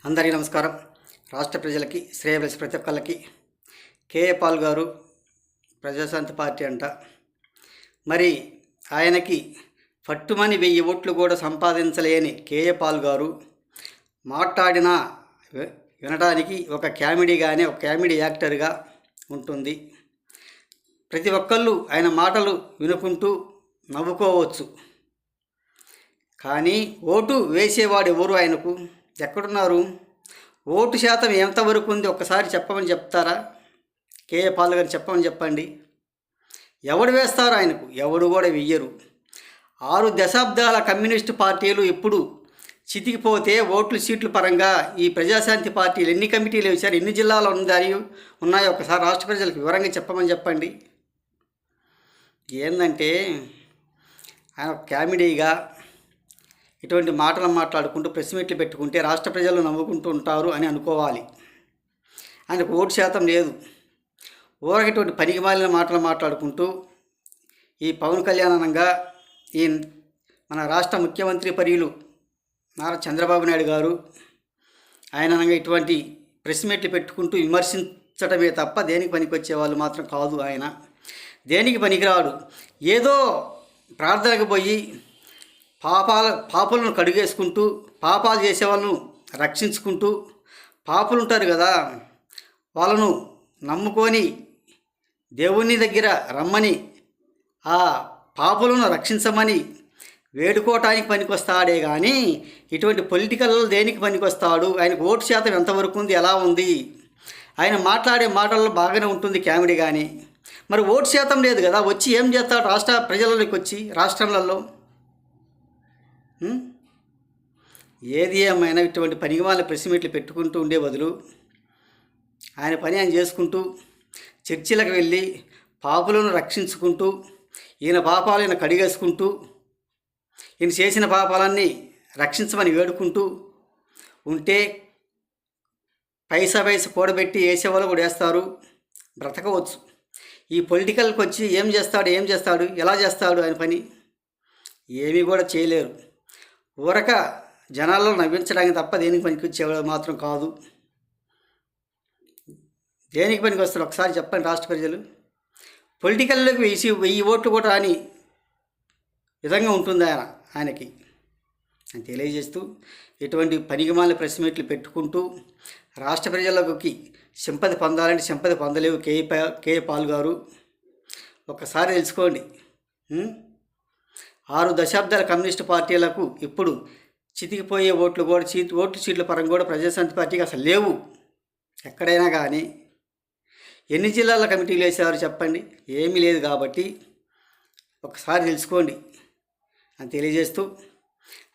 అందరికీ నమస్కారం. రాష్ట్ర ప్రజలకి శ్రేయబలిసి ప్రతి ఒక్కళ్ళకి కేఏ పాల్ గారు ప్రజాశాంతి పార్టీ అంట. మరి ఆయనకి పట్టుమని 1000 ఓట్లు కూడా సంపాదించలేని కేఏ పాల్ గారు మాట్లాడిన వినడానికి ఒక కామెడీగానే ఒక కామెడీ యాక్టర్గా ఉంటుంది. ప్రతి ఒక్కళ్ళు ఆయన మాటలు వినుకుంటూ నవ్వుకోవచ్చు. కానీ ఓటు వేసేవాడు ఎవరు? ఆయనకు ఎక్కడున్నారు? ఓటు శాతం ఎంతవరకు ఉంది ఒక్కసారి చెప్పమని చెప్తారా? కేఏ పాల్ గారు చెప్పమని చెప్పండి. ఎవడు వేస్తారు ఆయనకు? ఎవడు కూడా వెయ్యరు. 6 దశాబ్దాల కమ్యూనిస్టు పార్టీలు ఇప్పుడు చితికిపోతే ఓట్లు సీట్ల పరంగా ఈ ప్రజాశాంతి పార్టీలు ఎన్ని కమిటీలు వేశారు, ఎన్ని జిల్లాలు ఉన్నాయో ఒకసారి రాష్ట్ర ప్రజలకు వివరంగా చెప్పమని చెప్పండి. ఏంటంటే ఆయన కామెడీగా ఇటువంటి మాటలు మాట్లాడుకుంటూ ప్రెస్ మీట్లు పెట్టుకుంటే రాష్ట్ర ప్రజలు నవ్వుకుంటూ ఉంటారు అని అనుకోవాలి. ఆయనకు ఓటు శాతం లేదు. ఊరకి ఇటువంటి పనికి మాలిన మాటలు మాట్లాడుకుంటూ ఈ పవన్ కళ్యాణ్ అనగా ఈ మన రాష్ట్ర ముఖ్యమంత్రి పర్యులు నారా చంద్రబాబు నాయుడు గారు ఆయన అనగా ఇటువంటి ప్రెస్ మీట్లు పెట్టుకుంటూ విమర్శించడమే తప్ప దేనికి పనికొచ్చే వాళ్ళు మాత్రం కాదు. ఆయన దేనికి పనికిరాడు. ఏదో ప్రార్థనకు పోయి పాపులను కడుగేసుకుంటూ పాపాలు చేసేవాళ్ళను రక్షించుకుంటూ పాపులు ఉంటారు కదా, వాళ్ళను నమ్ముకొని దేవుని దగ్గర రమ్మని ఆ పాపులను రక్షించమని వేడుకోవటానికి పనికొస్తాడే కానీ ఇటువంటి పొలిటికల్ దేనికి పనికొస్తాడు? ఆయనకు ఓటు శాతం ఎంతవరకు ఉంది, ఎలా ఉంది? ఆయన మాట్లాడే మాటల్లో బాగానే ఉంటుంది కామెడీ. కానీ మరి ఓటు శాతం లేదు కదా, వచ్చి ఏం చేస్తాడు రాష్ట్ర ప్రజలలోకి వచ్చి రాష్ట్రంలలో? ఏది ఏమైనా ఇటువంటి పనికిమాల ప్రెస్ మీట్లు పెట్టుకుంటూ ఉండే బదులు ఆయన పని ఆయన చేసుకుంటూ చర్చిలకు వెళ్ళి పాపులను రక్షించుకుంటూ ఈయన పాపాలు ఈయన కడిగేసుకుంటూ ఈయన చేసిన పాపాలన్నీ రక్షించమని వేడుకుంటూ ఉంటే పైసా కూడబెట్టి వేసేవాళ్ళు కూడా వేస్తారు, బ్రతకవచ్చు. ఈ పొలిటికల్కి వచ్చి ఏం చేస్తాడు, ఎలా చేస్తాడు? ఆయన పని ఏమీ కూడా చేయలేరు. ఊరక జనాల్లో నవ్వించడానికి తప్ప దేనికి పనికొచ్చేవాడు మాత్రం కాదు. దేనికి పనికి వస్తాడు ఒకసారి చెప్పండి రాష్ట్ర ప్రజలు. పొలిటికల్లోకి 1000 ఓట్లు కూడా రాని విధంగా ఉంటుంది ఆయనకి అని తెలియజేస్తూ ఇటువంటి పనికిమాల ప్రెస్ మీట్లు పెట్టుకుంటూ రాష్ట్ర ప్రజలకి సింపతి పొందాలంటే సింపతి పొందలేవు కేఏ పాల్ గారు. ఒక్కసారి తెలుసుకోండి. 6 దశాబ్దాల కమ్యూనిస్టు పార్టీలకు ఇప్పుడు చితికిపోయే ఓట్లు కూడా ఓట్లు సీట్ల పరంగా కూడా ప్రజాశాంతి పార్టీకి అసలు లేవు ఎక్కడైనా. కానీ ఎన్ని జిల్లాల కమిటీలు వేసేవారు చెప్పండి? ఏమీ లేదు. కాబట్టి ఒకసారి తెలుసుకోండి అని తెలియజేస్తూ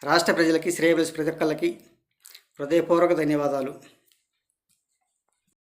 రాష్ట్ర ప్రజలకి శ్రేయబలిసి ప్రతి ఒక్కళ్ళకి హృదయపూర్వక ధన్యవాదాలు.